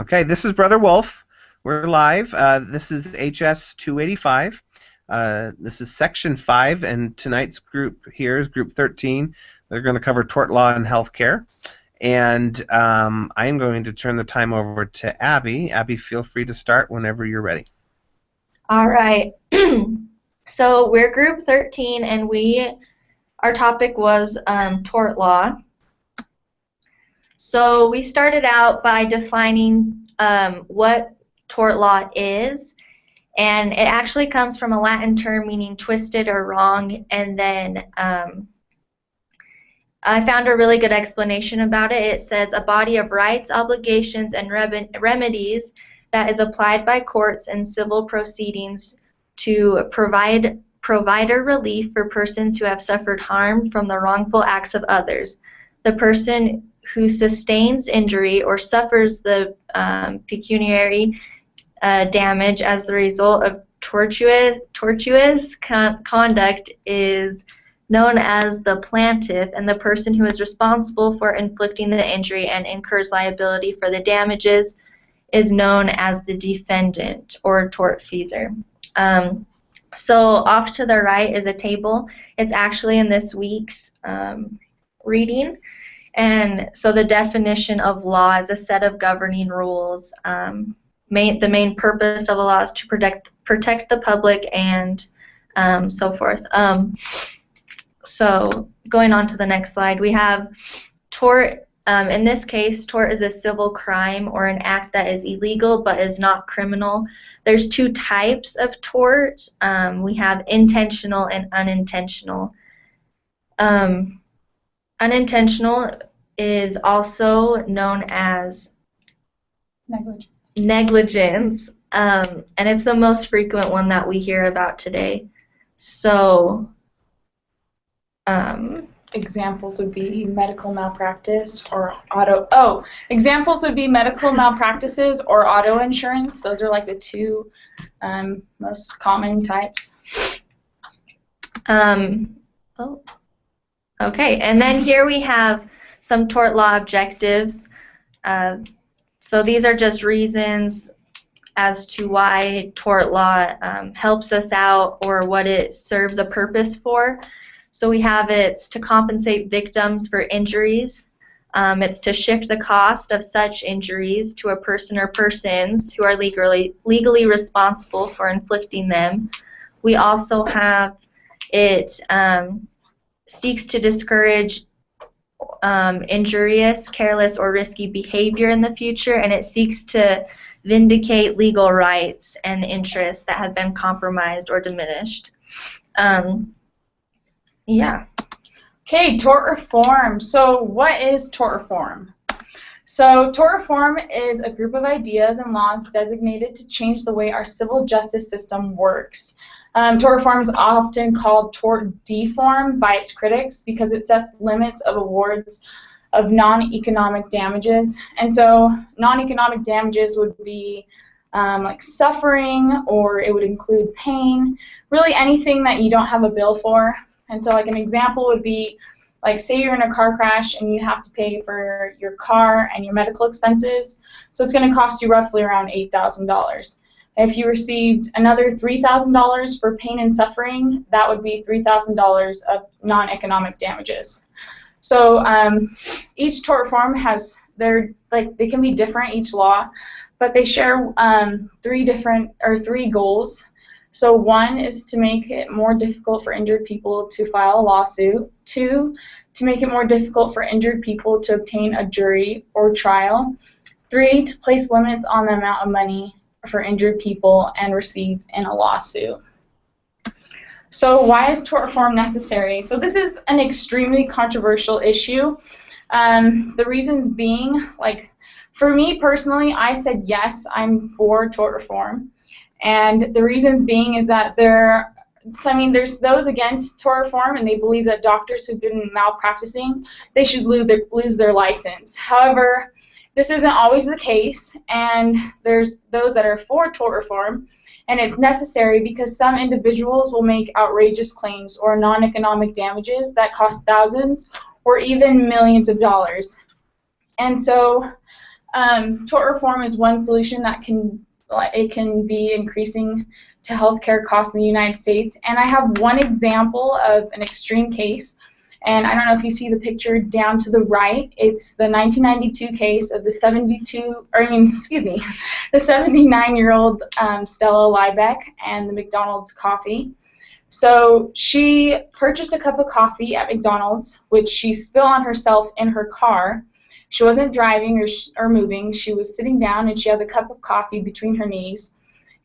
Okay, this is Brother Wolf. We're live. This is HS 285. This is Section 5, and tonight's group here is Group 13. They're going to cover tort law and healthcare. And I am going to turn the time over to Abby. Abby, feel free to start whenever you're ready. All right. So we're Group 13, and our topic was tort law. So we started out by defining what tort law is, and it actually comes from a Latin term meaning twisted or wrong, and then I found a really good explanation about it. It says a body of rights, obligations, and remedies that is applied by courts in civil proceedings to provide relief for persons who have suffered harm from the wrongful acts of others. The person who sustains injury or suffers the pecuniary damage as the result of tortuous conduct is known as the plaintiff, and the person who is responsible for inflicting the injury and incurs liability for the damages is known as the defendant or tortfeasor. So off to the right is a table. It's actually in this week's reading. And so the definition of law is a set of governing rules. The main purpose of a law is to protect the public and so forth. So going on to the next slide, we have tort. In this case, tort is a civil crime or an act that is illegal but is not criminal. There's two types of tort. We have intentional and unintentional. Unintentional is also known as negligence, and it's the most frequent one that we hear about today. So, examples would be medical malpractice or examples would be medical malpractices or auto insurance. Those are like the two most common types. Okay, and then here we have some tort law objectives. So these are just reasons as to why tort law helps us out or what it serves a purpose for. So we have it's to compensate victims for injuries. It's to shift the cost of such injuries to a person or persons who are legally responsible for inflicting them. We also have it seeks to discourage injurious, careless, or risky behavior in the future, and it seeks to vindicate legal rights and interests that have been compromised or diminished. Yeah. Okay, tort reform. So what is tort reform? So tort reform is a group of ideas and laws designated to change the way our civil justice system works. Tort reform is often called tort deform by its critics because it sets limits of awards of non-economic damages. And so non-economic damages would be like suffering, or it would include pain, really anything that you don't have a bill for. And so like an example would be, like say you're in a car crash and you have to pay for your car and your medical expenses. So it's going to cost you roughly around $8,000. If you received another $3,000 for pain and suffering, that would be $3,000 of non-economic damages. So each tort reform has they can be different, each law, but they share three goals. So one is to make it more difficult for injured people to file a lawsuit. Two, to make it more difficult for injured people to obtain a jury or trial. Three, to place limits on the amount of money for injured people and receive in a lawsuit. So why is tort reform necessary? So this is an extremely controversial issue. The reasons being, like for me personally, I said yes, I'm for tort reform. And the reasons being is that there's those against tort reform, and they believe that doctors who've been malpracticing, they should lose their license. However, this isn't always the case, and there's those that are for tort reform, and it's necessary because some individuals will make outrageous claims or non-economic damages that cost thousands or even millions of dollars. And so Tort reform is one solution that can be increasing to healthcare costs in the United States. And I have one example of an extreme case. And I don't know if you see the picture down to the right. It's the 1992 case of the 79-year-old Stella Liebeck and the McDonald's coffee. So she purchased a cup of coffee at McDonald's, which she spilled on herself in her car. She wasn't driving or moving. She was sitting down, and she had the cup of coffee between her knees.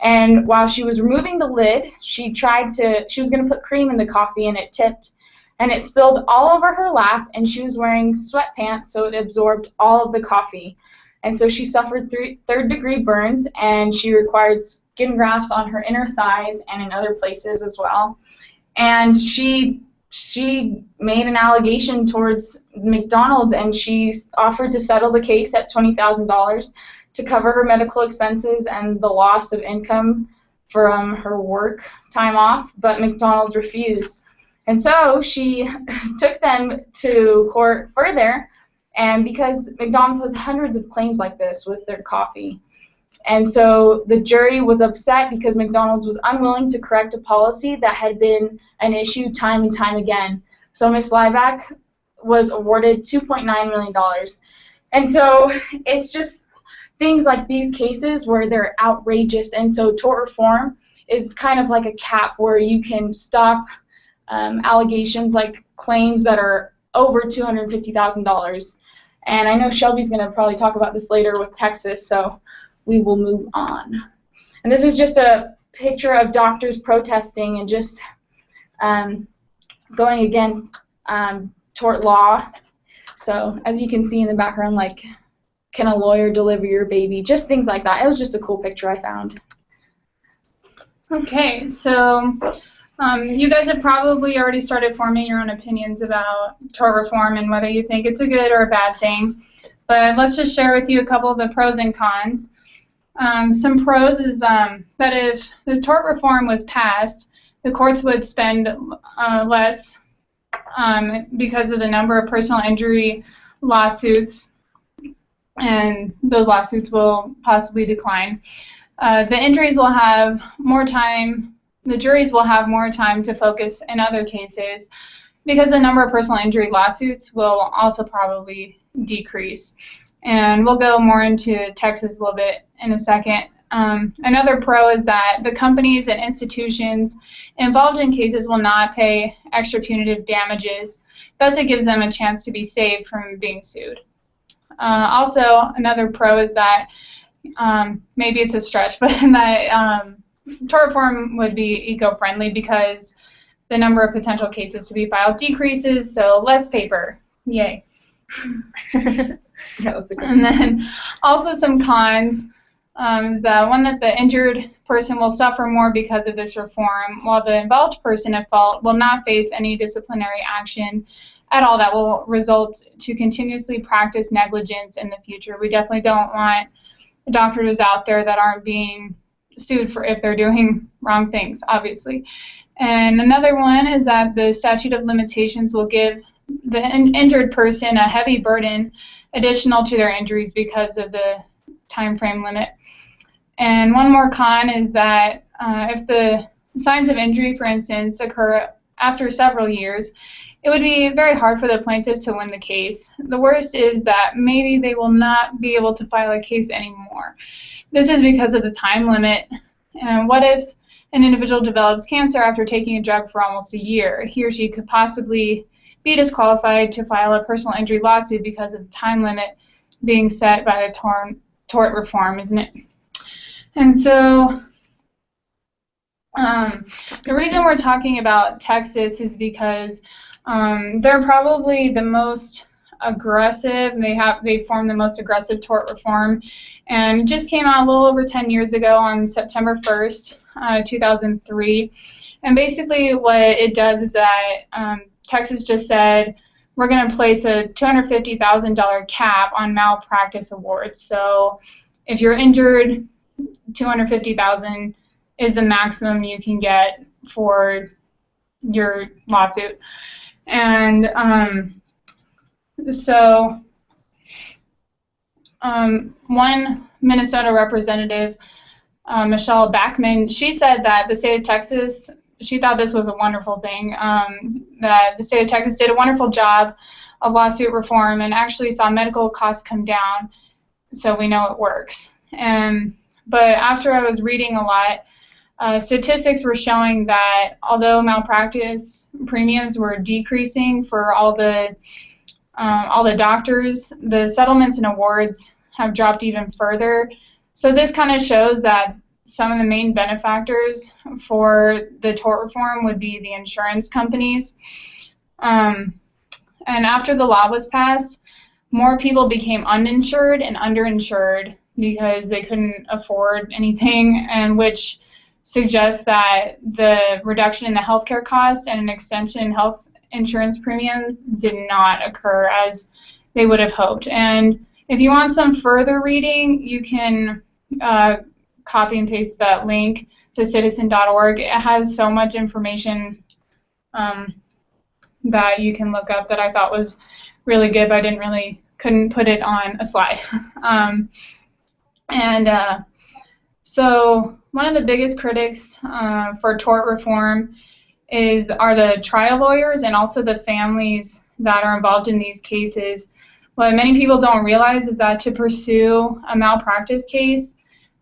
And while she was removing the lid, she was going to put cream in the coffee, and it tipped. And it spilled all over her lap, and she was wearing sweatpants, so it absorbed all of the coffee. And so she suffered third-degree burns, and she required skin grafts on her inner thighs and in other places as well. And she made an allegation towards McDonald's, and she offered to settle the case at $20,000 to cover her medical expenses and the loss of income from her work time off, but McDonald's refused. And so she took them to court further, and because McDonald's has hundreds of claims like this with their coffee. And so the jury was upset because McDonald's was unwilling to correct a policy that had been an issue time and time again. So Ms. Liebeck was awarded $2.9 million. And so it's just things like these cases where they're outrageous. And so tort reform is kind of like a cap where you can stop allegations like claims that are over $250,000. And I know Shelby's going to probably talk about this later with Texas, so we will move on. And this is just a picture of doctors protesting and just going against tort law. So as you can see in the background, like, can a lawyer deliver your baby? Just things like that. It was just a cool picture I found. Okay, so you guys have probably already started forming your own opinions about tort reform and whether you think it's a good or a bad thing. But let's just share with you a couple of the pros and cons. Some pros is that if the tort reform was passed, the courts would spend less because of the number of personal injury lawsuits, and those lawsuits will possibly decline. The injuries will have more time. The juries will have more time to focus in other cases because the number of personal injury lawsuits will also probably decrease. And we'll go more into Texas a little bit in a second. Another pro is that the companies and institutions involved in cases will not pay extra punitive damages. Thus, it gives them a chance to be saved from being sued. Also, another pro is that maybe it's a stretch, but that tort reform would be eco-friendly because the number of potential cases to be filed decreases, so less paper. Yay. Yeah, that's a good And then also some cons is that one, that the injured person will suffer more because of this reform, while the involved person at fault will not face any disciplinary action at all that will result to continuously practice negligence in the future. We definitely don't want doctors out there that aren't being sued for if they're doing wrong things, obviously. And another one is that the statute of limitations will give the injured person a heavy burden additional to their injuries because of the time frame limit. And one more con is that if the signs of injury, for instance, occur after several years, it would be very hard for the plaintiff to win the case. The worst is that maybe they will not be able to file a case anymore. This is because of the time limit. And what if an individual develops cancer after taking a drug for almost a year? He or she could possibly be disqualified to file a personal injury lawsuit because of the time limit being set by the tort reform, isn't it? And so the reason we're talking about Texas is because they're probably the most aggressive. They formed the most aggressive tort reform, and it just came out a little over 10 years ago on September 1st, 2003. And basically what it does is that Texas just said, we're going to place a $250,000 cap on malpractice awards. So if you're injured, $250,000 is the maximum you can get for your lawsuit. And so one Minnesota representative, Michelle Backman, she said that the state of Texas, she thought this was a wonderful thing, that the state of Texas did a wonderful job of lawsuit reform and actually saw medical costs come down, so we know it works. But after I was reading a lot, statistics were showing that although malpractice premiums were decreasing for all the doctors, the settlements and awards have dropped even further. So this kind of shows that some of the main benefactors for the tort reform would be the insurance companies. And after the law was passed, more people became uninsured and underinsured because they couldn't afford anything, and which suggests that the reduction in the healthcare cost and an extension in health insurance premiums did not occur as they would have hoped. And if you want some further reading, you can copy and paste that link to citizen.org. It has so much information that you can look up that I thought was really good, but I couldn't put it on a slide. So one of the biggest critics for tort reform are the trial lawyers and also the families that are involved in these cases. What many people don't realize is that to pursue a malpractice case,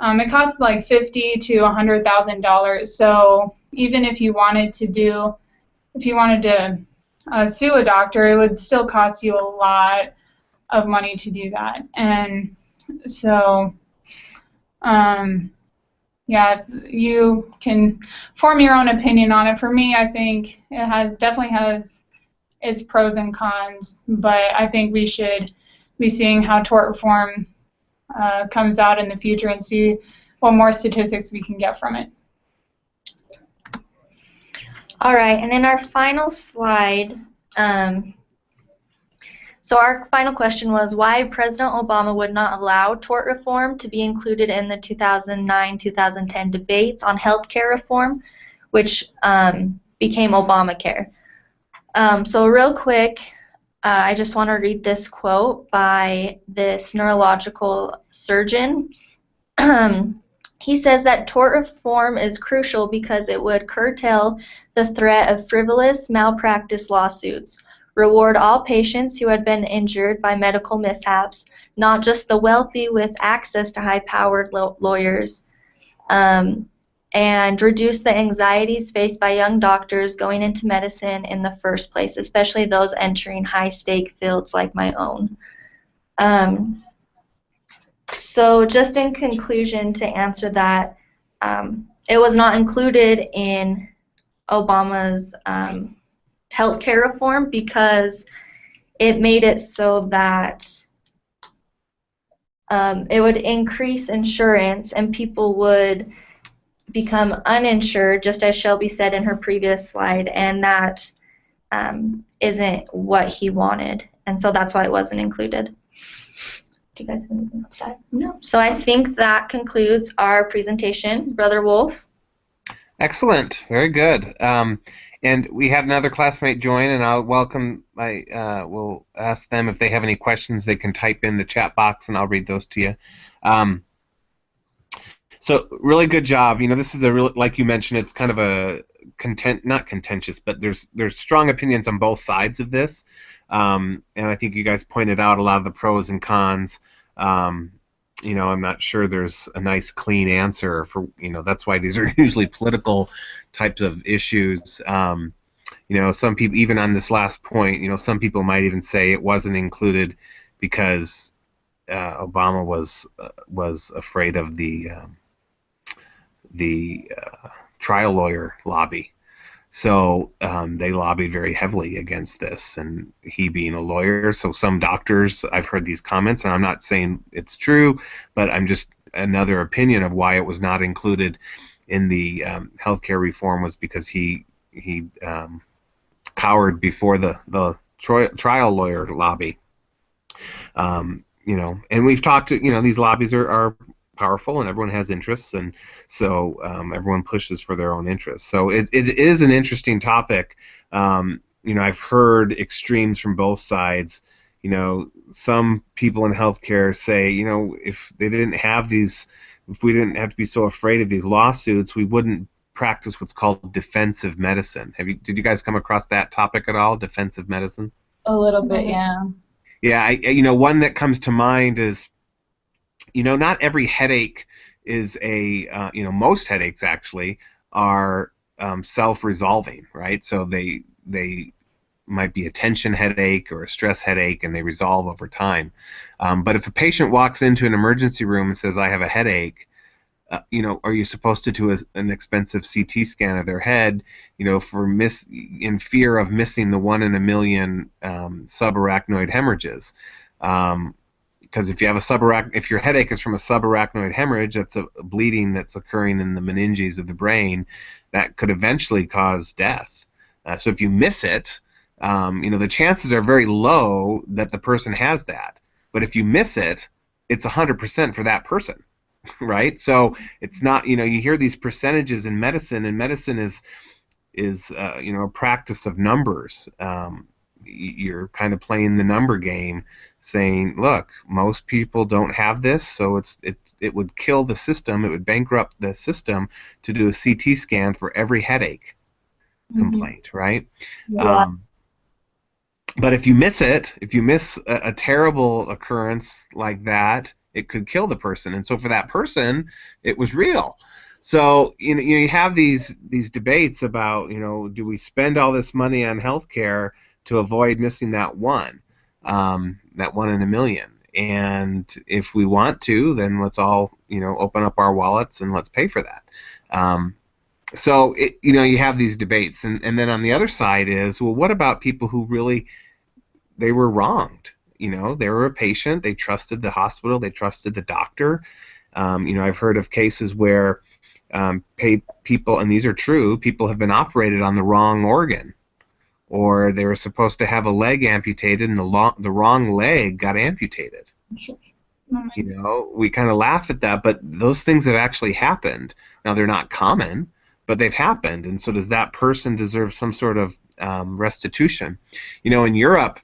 it costs like $50,000 to $100,000. So even if you wanted to sue a doctor, it would still cost you a lot of money to do that. And so, yeah, you can form your own opinion on it. For me, I think it definitely has its pros and cons, but I think we should be seeing how tort reform comes out in the future and see what more statistics we can get from it. All right, and in our final slide, so our final question was why President Obama would not allow tort reform to be included in the 2009-2010 debates on healthcare reform, which became Obamacare. So real quick, I just want to read this quote by this neurological surgeon. He says that tort reform is crucial because it would curtail the threat of frivolous malpractice lawsuits, reward all patients who had been injured by medical mishaps, not just the wealthy with access to high-powered lawyers, and reduce the anxieties faced by young doctors going into medicine in the first place, especially those entering high-stake fields like my own. So just in conclusion, to answer that, it was not included in Obama's healthcare reform because it made it so that it would increase insurance and people would become uninsured, just as Shelby said in her previous slide, and that isn't what he wanted, and so that's why it wasn't included. Do you guys have anything else to add? No. So I think that concludes our presentation. Brother Wolf? Excellent. Very good. And we had another classmate join, and I'll we'll ask them if they have any questions. They can type in the chat box, and I'll read those to you. So really good job. You know, this is a real, like you mentioned, it's kind of a not contentious, but there's strong opinions on both sides of this. And I think you guys pointed out a lot of the pros and cons. You know, I'm not sure there's a nice clean answer for, you know, that's why these are usually political types of issues. You know, some people, even on this last point, you know, some people might even say it wasn't included because Obama was afraid of the trial lawyer lobby. So they lobbied very heavily against this, and he being a lawyer. So some doctors, I've heard these comments, and I'm not saying it's true, but I'm just another opinion of why it was not included in the healthcare reform was because he cowered before the trial lawyer lobby. You know, and we've talked to, you know, these lobbies are powerful and everyone has interests, and so everyone pushes for their own interests. So it is an interesting topic. You know, I've heard extremes from both sides. some people in healthcare say, if they didn't have these, if we didn't have to be so afraid of these lawsuits, we wouldn't practice what's called defensive medicine. Did you guys come across that topic at all, defensive medicine? A little bit, yeah. Yeah, one that comes to mind is, not every headache is most headaches actually are self-resolving, right? So they might be a tension headache or a stress headache, and they resolve over time. But if a patient walks into an emergency room and says, "I have a headache," are you supposed to do an expensive CT scan of their head, in fear of missing the 1 in a million subarachnoid hemorrhages? Because if your headache is from a subarachnoid hemorrhage, that's a bleeding that's occurring in the meninges of the brain that could eventually cause death. So if you miss it, the chances are very low that the person has that. But if you miss it, it's 100% for that person, right? So it's not, you hear these percentages in medicine, and medicine is a practice of numbers. You're kind of playing the number game, saying, look, most people don't have this, so it would kill the system, it would bankrupt the system to do a CT scan for every headache complaint, right? Yeah. But if you miss it, if you miss a terrible occurrence like that, it could kill the person. And so for that person, it was real. So you have these debates about, do we spend all this money on healthcare to avoid missing that one in a million? And if we want to, then let's all open up our wallets and let's pay for that. So you have these debates, and then on the other side is, well, what about people who really, they were wronged? They were a patient, they trusted the hospital, they trusted the doctor. I've heard of cases where people, and these are true, people have been operated on the wrong organ, or they were supposed to have a leg amputated, and the wrong leg got amputated. We kind of laugh at that, but those things have actually happened. Now, they're not common, but they've happened, and so does that person deserve some sort of restitution? In Europe,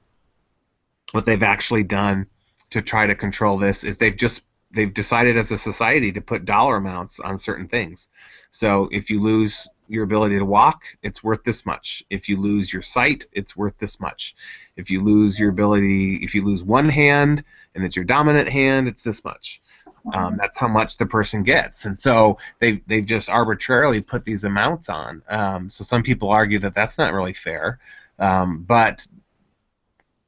what they've actually done to try to control this is they've decided as a society to put dollar amounts on certain things. So if you lose your ability to walk, it's worth this much. If you lose your sight, it's worth this much. If you lose one hand and it's your dominant hand, it's this much. That's how much the person gets. And so they've just arbitrarily put these amounts on. So some people argue that that's not really fair. But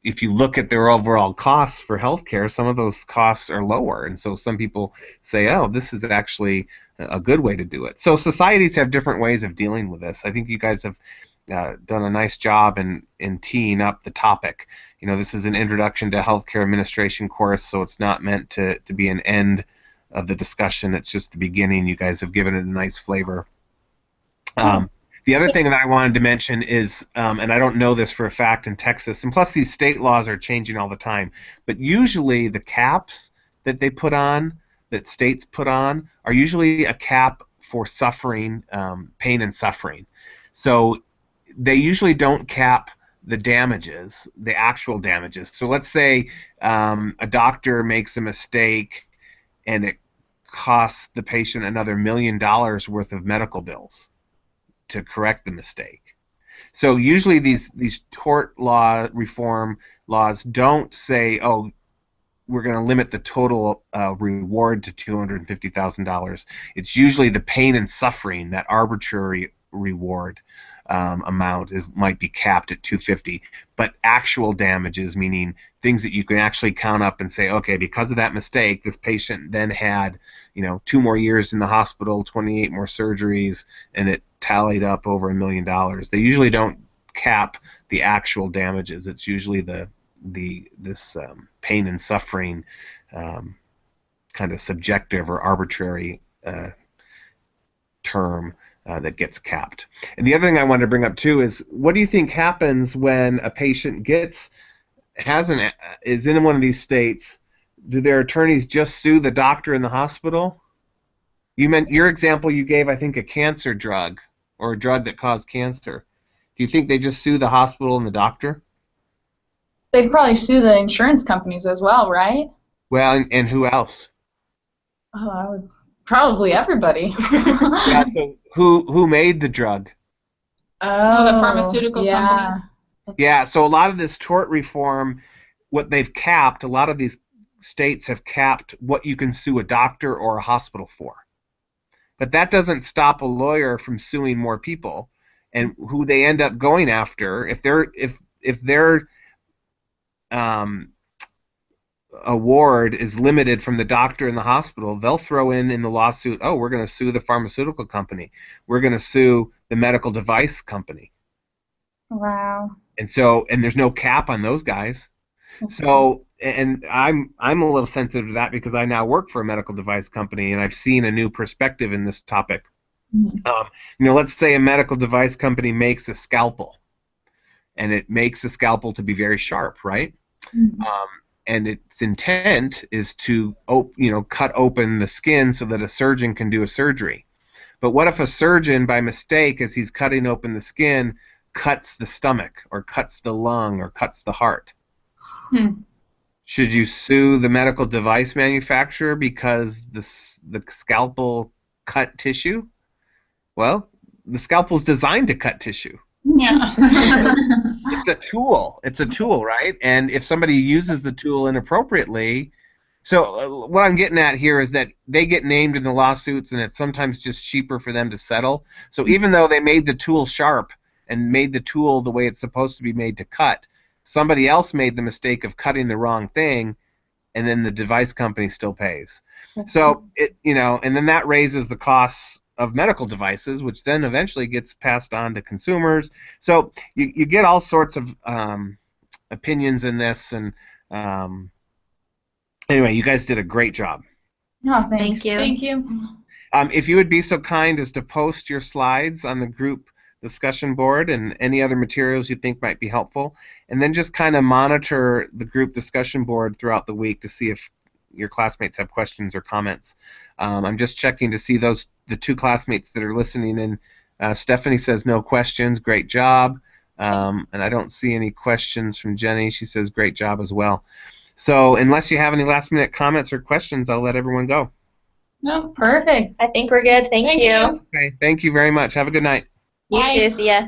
if you look at their overall costs for healthcare, some of those costs are lower. And so some people say, oh, this is actually a good way to do it. So societies have different ways of dealing with this. I think you guys have done a nice job in teeing up the topic. This is an introduction to healthcare administration course, so it's not meant to be an end of the discussion. It's just the beginning. You guys have given it a nice flavor. The other thing that I wanted to mention is, and I don't know this for a fact in Texas, and plus these state laws are changing all the time, but usually the caps that they put on, that states put on, are usually a cap for suffering, pain and suffering. So they usually don't cap the damages, the actual damages. So let's say a doctor makes a mistake and it costs the patient another $1 million worth of medical bills to correct the mistake. So usually these tort law reform laws don't say, oh, we're going to limit the total reward to $250,000. It's usually the pain and suffering, that arbitrary reward amount might be capped at $250. But actual damages, meaning things that you can actually count up and say, okay, because of that mistake, this patient then had 2 more years in the hospital, 28 more surgeries, and it tallied up over $1 million. They usually don't cap the actual damages. It's usually this pain and suffering kind of subjective or arbitrary term that gets capped. And the other thing I wanted to bring up too is, what do you think happens when a patient is in one of these states? Do their attorneys just sue the doctor in the hospital? Your example you gave, I think, a cancer drug or a drug that caused cancer. Do you think they just sue the hospital and the doctor? They'd probably sue the insurance companies as well, right? Well, and who else? Oh, I would probably everybody. Yeah, so who made the drug? Oh, the Oh, pharmaceutical yeah. companies. Yeah, so a lot of this tort reform, what they've capped, a lot of these states have capped what you can sue a doctor or a hospital for. But that doesn't stop a lawyer from suing more people. And who they end up going after, if their um, award is limited from the doctor and the hospital, they'll throw in the lawsuit, oh, we're going to sue the pharmaceutical company. We're going to sue the medical device company. Wow. And there's no cap on those guys. So, and I'm a little sensitive to that because I now work for a medical device company and I've seen a new perspective in this topic. Mhm. Let's say a medical device company makes a scalpel, and it makes the scalpel to be very sharp, right? Mhm. And its intent is to cut open the skin so that a surgeon can do a surgery. But what if a surgeon, by mistake, as he's cutting open the skin, cuts the stomach or cuts the lung or cuts the heart? Hmm. Should you sue the medical device manufacturer because the scalpel cut tissue? Well, the scalpel's designed to cut tissue. Yeah. It's a tool. It's a tool, right? And if somebody uses the tool inappropriately, so what I'm getting at here is that they get named in the lawsuits, and it's sometimes just cheaper for them to settle. So even though they made the tool sharp and made the tool the way it's supposed to be made to cut, somebody else made the mistake of cutting the wrong thing, and then the device company still pays. So and then that raises the costs of medical devices, which then eventually gets passed on to consumers. So you get all sorts of opinions in this, and anyway, you guys did a great job. No, thanks. Thank you. Thank you. If you would be so kind as to post your slides on the group discussion board and any other materials you think might be helpful, and then just kind of monitor the group discussion board throughout the week to see if your classmates have questions or comments. I'm just checking to see the two classmates that are listening in. Stephanie says no questions, great job. And I don't see any questions from Jenny. She says great job as well. So unless you have any last minute comments or questions, I'll let everyone go. No, perfect. I think we're good. Thank you. Okay, thank you very much. Have a good night. You Bye. too. See ya.